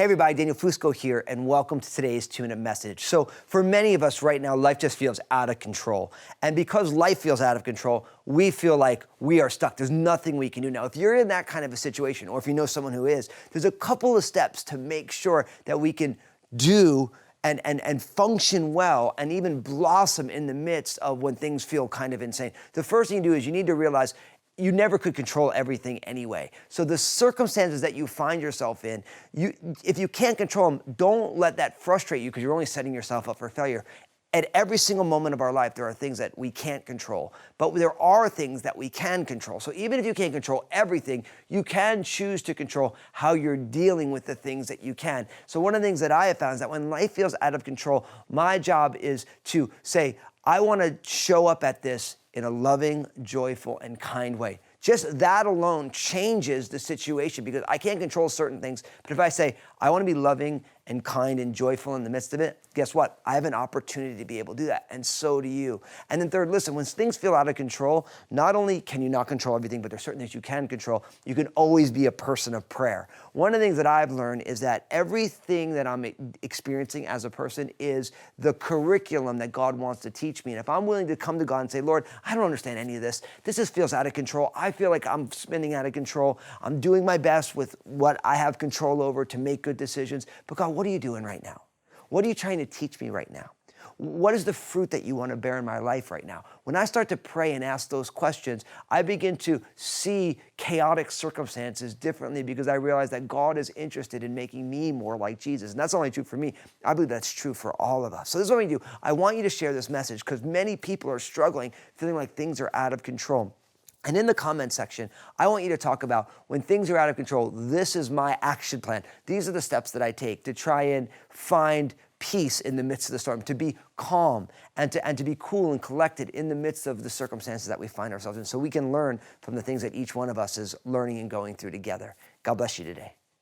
Hey everybody, Daniel Fusco here, and welcome to today's 2-Minute Message. So for many of us right now, life just feels out of control. And because life feels out of control, we feel like we are stuck. There's nothing we can do. Now, if you're in that kind of a situation, or if you know someone who is, there's a couple of steps to make sure that we can do and function well and even blossom in the midst of when things feel kind of insane. The first thing you do is you need to realize you never could control everything anyway. So the circumstances that you find yourself in, if you can't control them, don't let that frustrate you because you're only setting yourself up for failure. At every single moment of our life, there are things that we can't control, but there are things that we can control. So even if you can't control everything, you can choose to control how you're dealing with the things that you can. So one of the things that I have found is that when life feels out of control, my job is to say, I want to show up at this in a loving, joyful, and kind way. Just that alone changes the situation because I can't control certain things. But if I say, I want to be loving and kind and joyful in the midst of it, guess what? I have an opportunity to be able to do that, and so do you. And then third, listen, when things feel out of control, not only can you not control everything, but there's certain things you can control. You can always be a person of prayer. One of the things that I've learned is that everything that I'm experiencing as a person is the curriculum that God wants to teach me. And if I'm willing to come to God and say, Lord, I don't understand any of this. This just feels out of control. I feel like I'm spinning out of control. I'm doing my best with what I have control over to make good decisions. But God, what are you doing right now? What are you trying to teach me right now? What is the fruit that you want to bear in my life right now? When I start to pray and ask those questions, I begin to see chaotic circumstances differently because I realize that God is interested in making me more like Jesus. And that's not only true for me. I believe that's true for all of us. So this is what we do. I want you to share this message because many people are struggling, feeling like things are out of control. And in the comment section, I want you to talk about when things are out of control, this is my action plan. These are the steps that I take to try and find peace in the midst of the storm, to be calm and to be cool and collected in the midst of the circumstances that we find ourselves in so we can learn from the things that each one of us is learning and going through together. God bless you today.